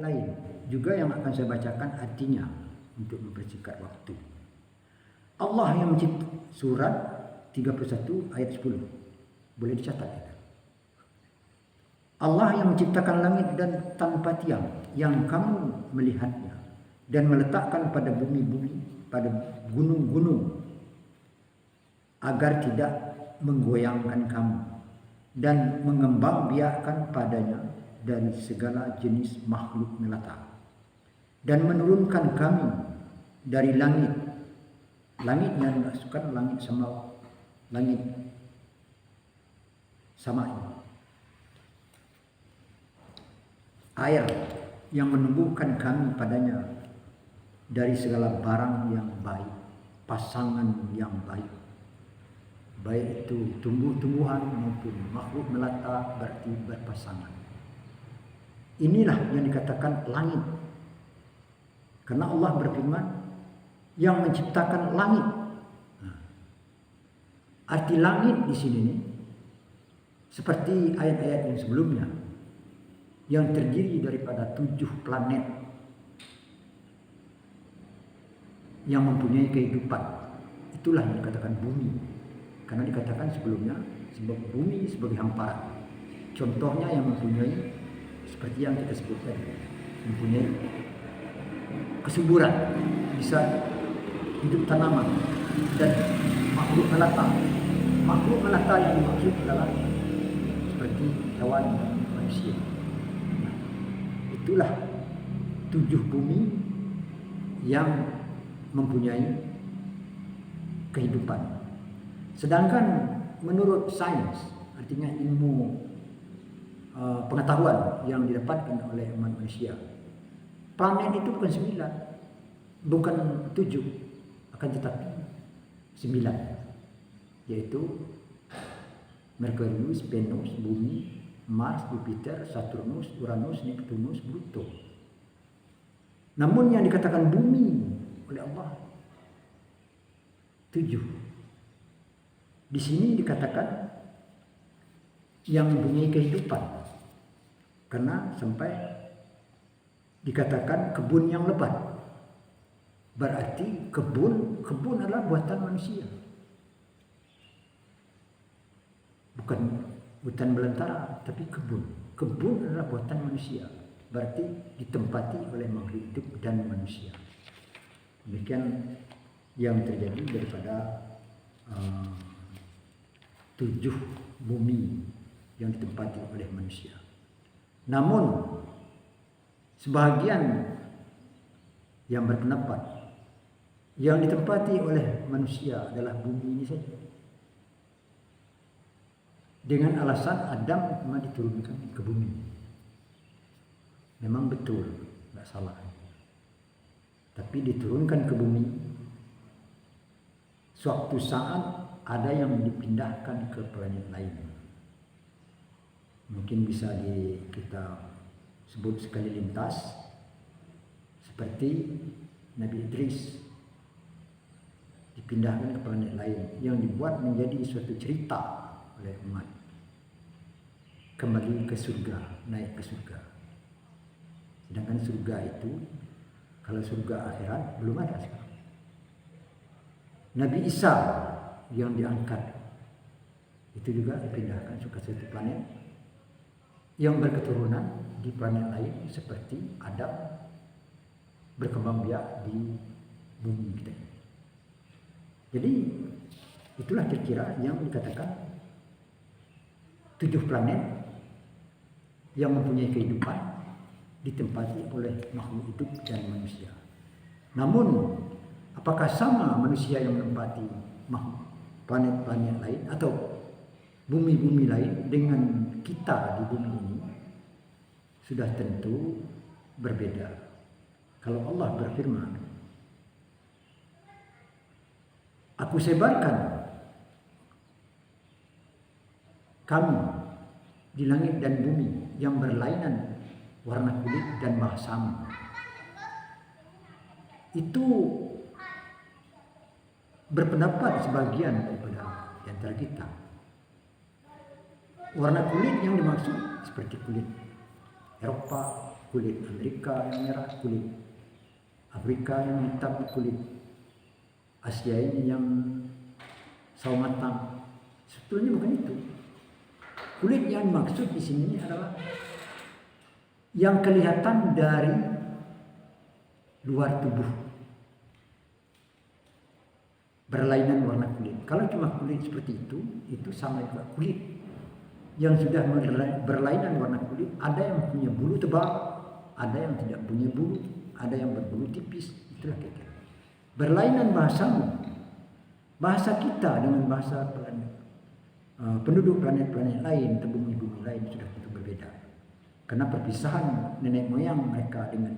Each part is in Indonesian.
lain juga yang akan saya bacakan artinya untuk mempersingkat waktu. Allah yang mencipta, surat 31 ayat 10. Boleh dicatat ya. Allah yang menciptakan langit dan tanpa tiang yang kamu melihatnya dan meletakkan pada bumi-bumi, pada gunung-gunung agar tidak menggoyangkan kamu dan mengembangbiakkan padanya dari segala jenis makhluk melata dan menurunkan kami dari langit yang dimaksudkan langit sama air yang menumbuhkan kami padanya dari segala barang yang baik, pasangan yang baik, baik itu tumbuh-tumbuhan maupun makhluk melata, berarti berpasangan. Inilah yang dikatakan langit, karena Allah berfirman yang menciptakan langit. Arti langit di sini seperti ayat-ayat yang sebelumnya, yang terdiri daripada 7 planet yang mempunyai kehidupan. Itulah yang dikatakan bumi. Karena dikatakan sebelumnya sebagai bumi sebagai hamparan. Contohnya yang mempunyai seperti yang kita sebut tadi, mempunyai kesuburan, bisa hidup tanaman dan makhluk melata. Makhluk melata yang dimaksud adalah seperti hewan dan manusia. Itulah 7 bumi yang mempunyai kehidupan. Sedangkan menurut sains, artinya ilmu pengetahuan yang didapatkan oleh manusia, planet itu bukan 9, bukan 7, akan tetapi 9, yaitu Merkurius, Venus, Bumi, Mars, Jupiter, Saturnus, Uranus, Neptunus, Pluto. Namun yang dikatakan bumi oleh Allah 7. Di sini dikatakan yang mempunyai kehidupan, karena sampai dikatakan kebun yang lebat. Berarti kebun adalah buatan manusia, bukan hutan belantara, tapi kebun. Kebun adalah buatan manusia, berarti ditempati oleh makhluk hidup dan manusia. Demikian yang terjadi daripada 7 bumi yang ditempati oleh manusia. Namun sebahagian yang berpendapat yang ditempati oleh manusia adalah bumi ini saja, dengan alasan Adam memang diturunkan ke bumi. Memang betul, tidak salah. Tapi diturunkan ke bumi, suatu saat ada yang dipindahkan ke planet lain. Mungkin bisa kita sebut sekali lintas, seperti Nabi Idris dipindahkan ke planet lain, yang dibuat menjadi suatu cerita oleh umat, kembali ke surga, naik ke surga. Sedangkan surga itu, kalau surga akhirat belum ada sekarang. Nabi Isa yang diangkat itu juga dipindahkan ke satu planet yang berketurunan di planet lain, seperti Adam berkembang biak di bumi kita. Jadi itulah kira-kira yang dikatakan 7 planet yang mempunyai kehidupan ditempati oleh makhluk hidup dan manusia. Namun apakah sama manusia yang menempati planet-planet lain atau bumi-bumi lain dengan kita di bumi ini? Sudah tentu berbeda. Kalau Allah berfirman, aku sebarkan kamu di langit dan bumi yang berlainan warna kulit dan bahasamu. Itu berpendapat sebagian daripada di antara kita. Warna kulit yang dimaksud seperti kulit Eropa, kulit Amerika yang merah, kulit Afrika yang hitam, kulit Asia ini yang sawo matang. Sebetulnya bukan itu. Kulit yang maksud di sini adalah yang kelihatan dari luar tubuh, berlainan warna kulit. Kalau cuma kulit seperti itu sama juga kulit yang sudah berlainan warna kulit. Ada yang punya bulu tebal, ada yang tidak punya bulu, ada yang berbulu tipis. Itulah kira-kira berlainan bahasa kita dengan bahasa penduduk planet-planet lain atau bumi-bumi lain sudah tentu berbeda. Karena perpisahan nenek moyang mereka dengan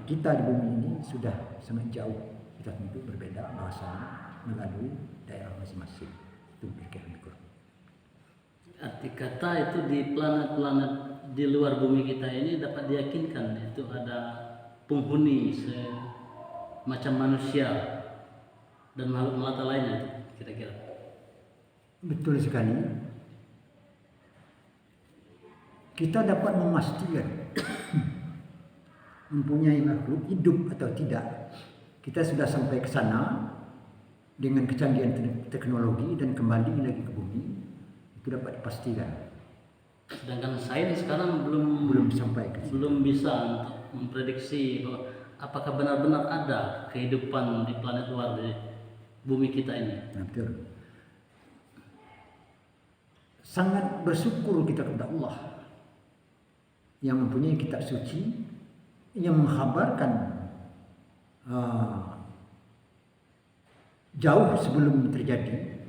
kita di bumi ini sudah sangat jauh, sudah tentu berbeda bahasanya melalui daerah masing-masing. Itu kira-kira. Arti kata itu di planet-planet di luar bumi kita ini dapat diyakinkan itu ada penghuni semacam manusia dan makhluk melata lainnya, kira-kira. Betul sekali. Kita dapat memastikan mempunyai makhluk hidup atau tidak. Kita sudah sampai ke sana dengan kecanggihan teknologi dan kembali lagi ke bumi, itu dapat dipastikan. Sedangkan sains sekarang belum sampai ke situ. Belum bisa untuk memprediksi bahwa apakah benar-benar ada kehidupan di planet luar dari bumi kita ini. Nah, betul. Sangat bersyukur kita kepada Allah yang mempunyai kitab suci yang mengkhabarkan jauh sebelum terjadi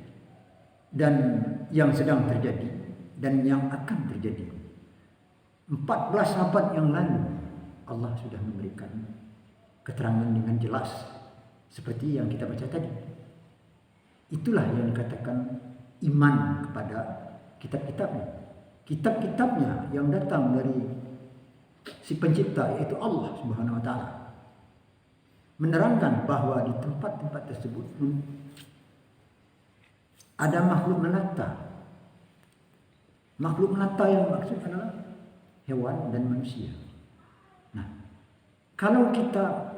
dan yang sedang terjadi dan yang akan terjadi. 14 abad yang lalu Allah sudah memberikan keterangan dengan jelas seperti yang kita baca tadi. Itulah yang dikatakan iman kepada kitab-kitabnya. Kitab-kitabnya yang datang dari si pencipta yaitu Allah Subhanahu wa taala menerangkan bahwa di tempat-tempat tersebut ada makhluk melata. Makhluk melata yang maksud adalah hewan dan manusia. Nah, kalau kita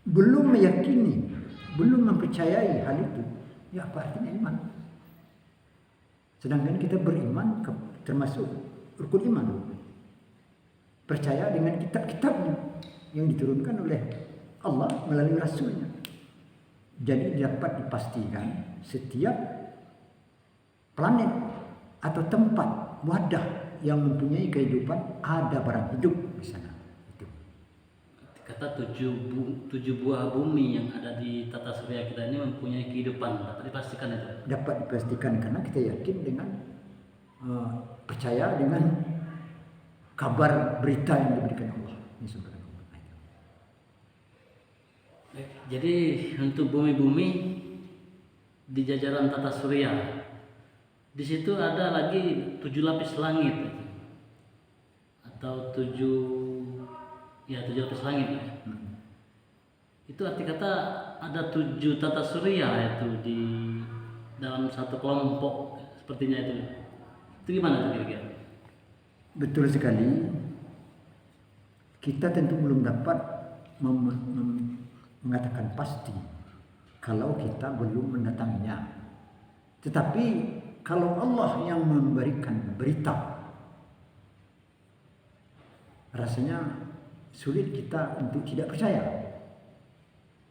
belum meyakini, belum mempercayai hal itu, ya apa artinya iman? Sedangkan kita beriman termasuk rukun iman. Percaya dengan kitab-kitabnya yang diturunkan oleh Allah melalui Rasulnya. Jadi dapat dipastikan setiap planet atau tempat wadah yang mempunyai kehidupan ada barang hidup di sana. Itu. Kata tujuh buah bumi yang ada di tata surya kita ini mempunyai kehidupan, dapat dipastikan itu? Dapat dipastikan karena kita yakin dengan percaya dengan kabar berita yang diberikan Allah. Jadi untuk bumi-bumi di jajaran tata surya, di situ ada lagi 7 lapis langit atau 7 lapis langit. Itu arti kata ada 7 tata surya itu di dalam satu kelompok sepertinya itu. Itu gimana tuh kira-kira? Betul sekali. Kita tentu belum dapat mengatakan pasti kalau kita belum mendatanginya. Tetapi kalau Allah yang memberikan berita, rasanya sulit kita untuk tidak percaya.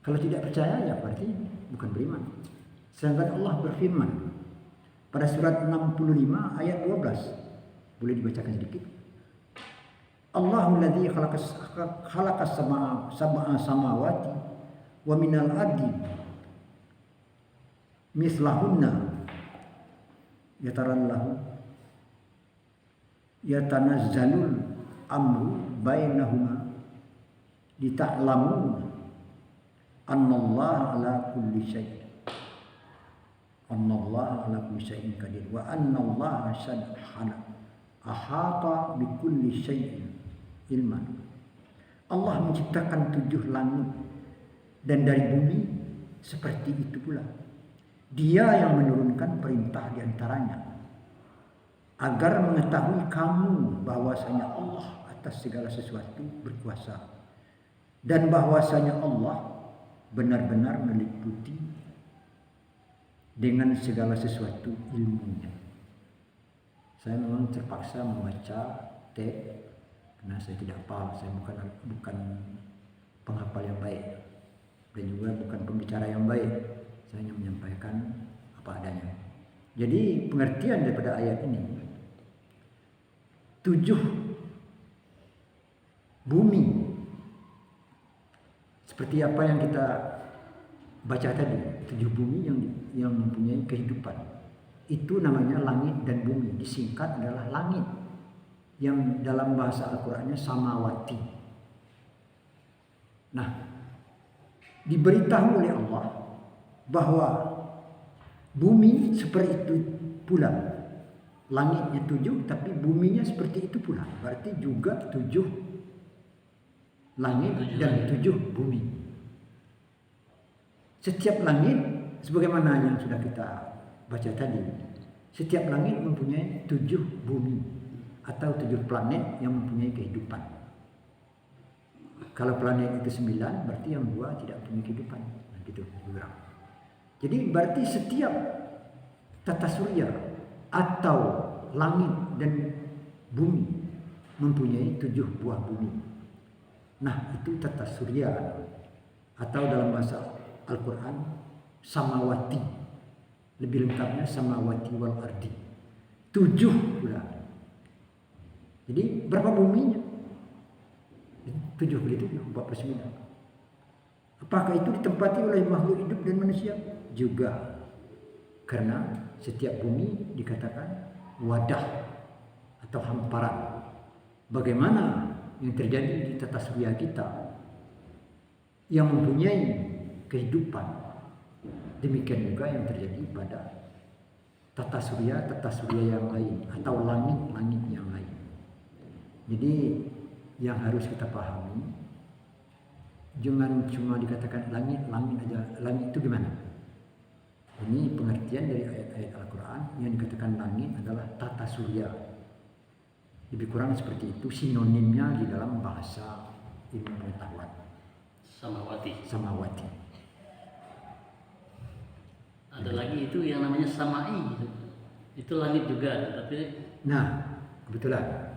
Kalau tidak percaya ya berarti bukan beriman. Sedangkan Allah berfirman pada surat 65 ayat 12. Boleh dibacakan sedikit? Allahul ladzi khalaqas sab'a samawati wa minal ardi mislahunna yatanazzalul amru bainahuma lita'lamu annallaha ala kulli syai'in qadir wa annallaha ahata bikulli syai'in ilman. Allah menciptakan 7 langit dan dari bumi seperti itu pula. Dia yang menurunkan perintah di antaranya agar mengetahui kamu bahwasanya Allah atas segala sesuatu berkuasa dan bahwasanya Allah benar-benar meliputi dengan segala sesuatu ilmunya. Saya memang terpaksa membaca teks karena saya tidak hafal, saya bukan penghafal yang baik dan juga bukan pembicara yang baik. Saya hanya menyampaikan apa adanya. Jadi pengertian daripada ayat ini, 7 bumi seperti apa yang kita baca tadi, 7 bumi yang mempunyai kehidupan. Itu namanya langit dan bumi, disingkat adalah langit, yang dalam bahasa Al-Qur'annya samawati. Nah, diberitahu oleh Allah bahwa bumi seperti itu pula. Langitnya 7 tapi buminya seperti itu pula. Berarti juga 7 langit dan 7 bumi. Setiap langit sebagaimana yang sudah kita baca tadi, setiap langit mempunyai 7 bumi atau 7 planet yang mempunyai kehidupan. Kalau planet itu 9, berarti yang 2 tidak punya kehidupan. Nah, gitu. Jadi berarti setiap tata surya atau langit dan bumi mempunyai 7 buah bumi. Nah, itu tata surya atau dalam bahasa Al-Quran samawati. Lebih lengkapnya samawati wal ardi. 7 pula. Jadi berapa buminya? 7 kali 7, 49. Apakah itu ditempati oleh makhluk hidup dan manusia? Juga. Karena setiap bumi dikatakan wadah atau hamparan. Bagaimana yang terjadi di tata surya kita yang mempunyai kehidupan, demikian juga yang terjadi pada tata surya yang lain atau langit-langit yang lain. Jadi yang harus kita pahami, jangan cuma dikatakan langit aja. Langit itu gimana? Ini pengertian dari ayat-ayat Al-Quran. Yang dikatakan langit adalah tata surya. Lebih kurang seperti itu sinonimnya di dalam bahasa ilmu pengetahuan. Samawati. Ada lagi itu yang namanya samai. Itu langit juga, tapi nah, kebetulan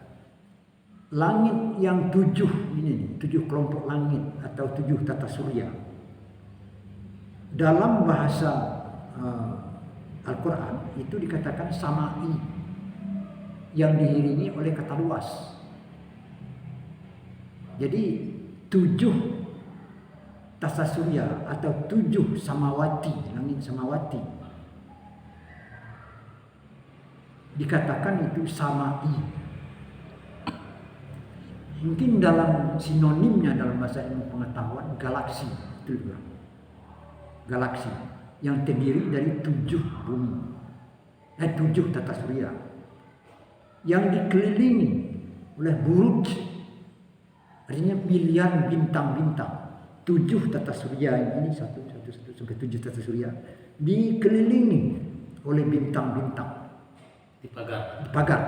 langit yang 7 ini, 7 kelompok langit atau 7 tata surya. Dalam bahasa Al-Quran itu dikatakan samai yang diiringi oleh kata luas. Jadi 7 tata surya atau 7 samawati, langit samawati, dikatakan itu samai. Mungkin dalam sinonimnya dalam bahasa ilmu pengetahuan galaksi itu juga. Galaksi yang terdiri dari 7 bumi, 7 tata surya yang dikelilingi oleh buruj, artinya miliar bintang-bintang. 7 tata surya ini 1 sampai 7 tata surya dikelilingi oleh bintang-bintang di pagar.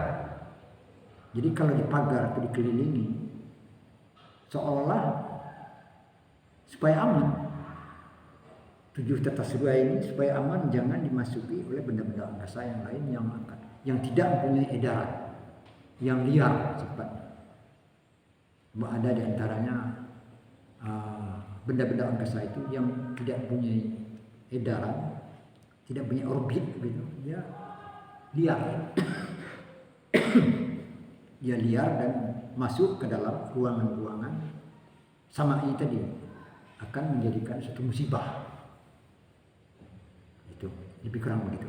Jadi kalau dipagar atau dikelilingi, seolah supaya aman, 7 tata surya ini supaya aman jangan dimasuki oleh benda-benda angkasa yang lain yang tidak mempunyai edaran, yang liar sifatnya. Ada di antaranya benda-benda angkasa itu yang tidak mempunyai edaran, tidak punya orbit, gitu. Dia liar. Dia liar dan masuk ke dalam ruangan-ruangan samai tadi akan menjadikan suatu musibah. Itu lebih kurang begitu.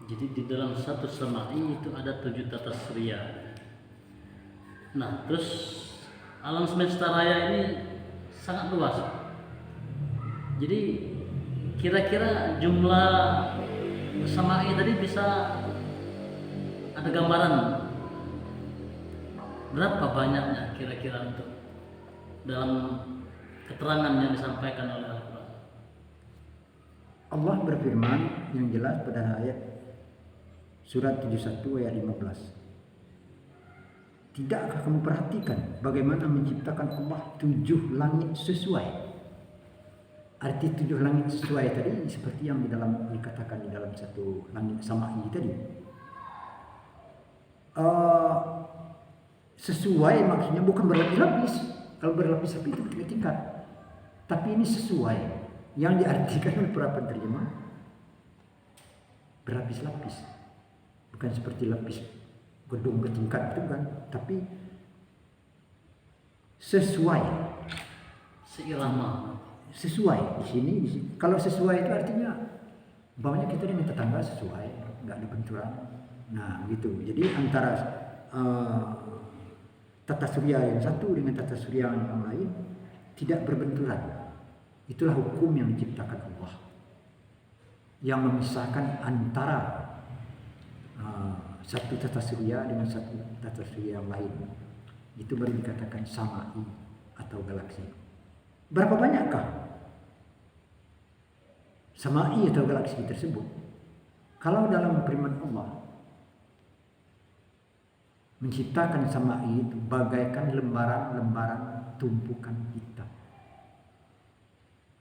Jadi di dalam satu samai itu ada 7 tata surya. Nah, terus alam semesta raya ini sangat luas. Jadi kira-kira jumlah samai tadi bisa ada gambaran berapa banyaknya kira-kira untuk dalam keterangan yang disampaikan oleh Al-Quran. Allah berfirman yang jelas pada ayat Surat 71 ayat 15. Tidakkah kamu perhatikan bagaimana menciptakan Allah 7 langit sesuai? Arti 7 langit sesuai tadi seperti yang dikatakan di dalam satu langit sama'i tadi. Sesuai maksudnya bukan berlapis-lapis. Kalau berlapis-lapis itu tingkat-tingkat. Tapi ini sesuai. Yang diartikan oleh para penterjemah berlapis-lapis. Bukan seperti lapis gedung bertingkat itu kan, tapi sesuai, seirama. Sesuai di sini. Kalau sesuai itu artinya bahwa kita dengan tetangga sesuai, nggak ada benturan. Nah gitu. Jadi antara tata surya yang satu dengan tata surya yang lain tidak berbenturan. Itulah hukum yang diciptakan Allah, yang memisahkan antara satu tata surya dengan satu tata surya yang lain. Itu baru dikatakan sama'i atau galaksi. Berapa banyakkah sama'i atau galaksi tersebut? Kalau dalam firman Allah menciptakan sama'i itu bagaikan lembaran-lembaran tumpukan kitab.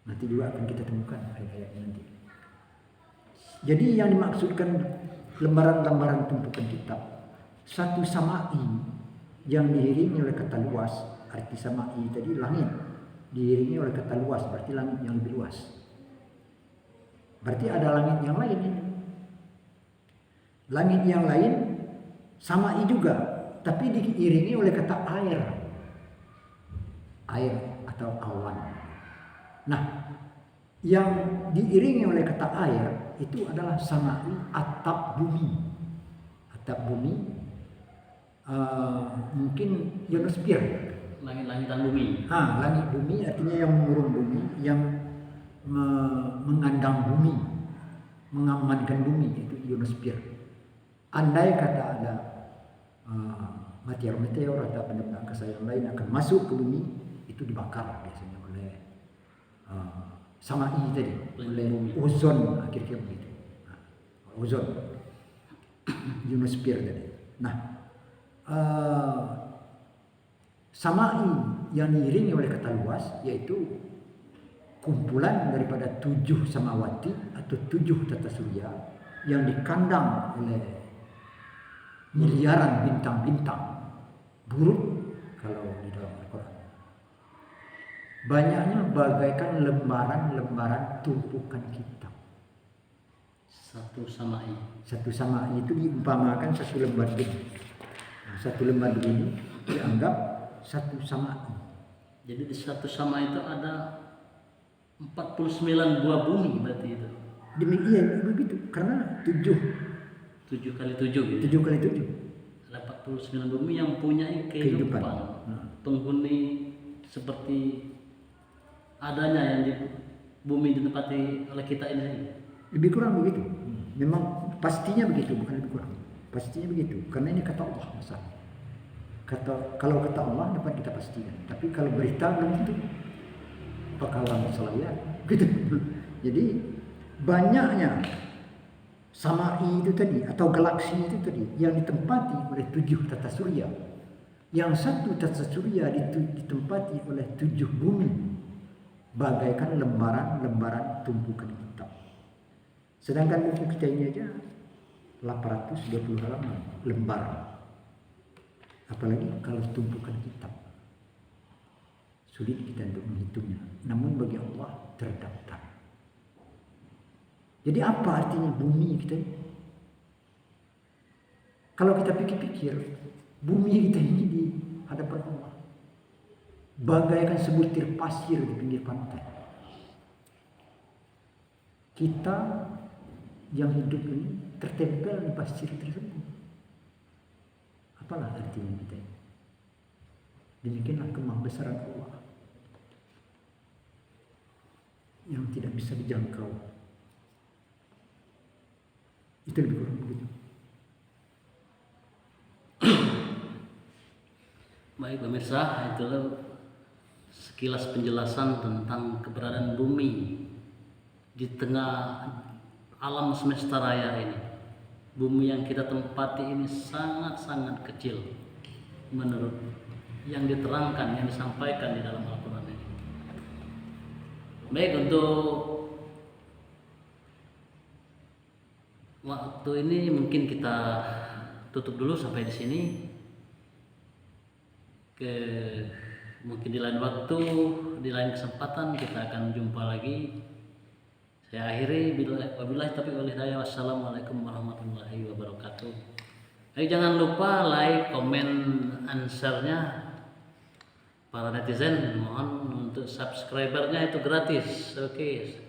Nanti juga akan kita temukan ayat-ayatnya nanti. Jadi yang dimaksudkan lembaran-lembaran tumpukan kitab, satu sama'i yang diiringi oleh kata luas. Arti sama'i tadi langit, diiringi oleh kata luas, berarti langit yang lebih luas. Berarti ada langit yang lain ini. Langit yang lain sama'i juga, tapi diiringi oleh kata air. Air atau awan. Nah, yang diiringi oleh kata air itu adalah sama'i atap bumi. Atap bumi mungkin ionosfer. Langit-langitan bumi. Langit bumi artinya yang mengurung bumi, yang mengandang bumi, mengamankan bumi, itu ionosfer. Andai kata ada meteor atau benda angkasa yang lain akan masuk ke bumi, itu dibakar biasanya oleh sama'i tadi, oleh ozon, akhirnya begitu. Ozon, ionosfer tadi. Nah, sama'i yang diiringi oleh kata luas yaitu kumpulan daripada 7 samawati atau 7 tata surya yang dikandang oleh miliaran bintang-bintang buruk kalau di dalam Al-Quran. Banyaknya bagaikan lembaran-lembaran tumpukan kitab. Satu sama'i. Satu sama'i itu diumpamakan satu lembar begini. Nah, satu lembar begini dianggap satu sama'i. Jadi di satu sama itu ada 49 buah bumi berarti itu. Demikian begitu karena 7 kali 7 gitu. 7 kali 7. Ada 49 bumi yang punya kehidupan. Penghuni seperti adanya yang di bumi ditempati oleh kita ini. Lebih kurang begitu. Memang pastinya begitu, bukan lebih kurang. Pastinya begitu karena ini kata Allah masalah. Kalau kata Allah dapat kita pastikan, tapi kalau berita belum tentu. Apakah Allah masalah ya? Gitu. Jadi banyaknya sama'i itu tadi atau galaksi itu tadi yang ditempati oleh 7 tata surya. Yang satu tata surya ditempati oleh 7 bumi, bagaikan lembaran-lembaran tumpukan kitab. Sedangkan buku kita ini aja 820 halaman lembar. Apalagi kalau tumpukan kitab. Sulit kita untuk menghitungnya. Namun bagi Allah terdaftar. Jadi apa artinya bumi kita ini? Kalau kita pikir-pikir, bumi kita ini di hadapan Allah bagaikan sebutir pasir di pinggir pantai. Kita yang hidup ini tertempel di pasir tersebut. Apalah artinya kita ini? Demikianlah kemahabesaran Allah yang tidak bisa dijangkau. Itu lebih kurang begitu. Baik pemirsa, itulah sekilas penjelasan tentang keberadaan bumi di tengah alam semesta raya ini. bumi yang kita tempati ini sangat-sangat kecil menurut yang diterangkan, yang disampaikan di dalam Al-Quran ini. Baik, untuk waktu ini mungkin kita tutup dulu sampai di sini. Mungkin di lain waktu, di lain kesempatan kita akan jumpa lagi. Saya akhiri, wabillahi taufiq wal hidayah. Wassalamualaikum warahmatullahi wabarakatuh. Jangan lupa like, komen, answernya para netizen. Mohon untuk subscribernya itu gratis. Oke.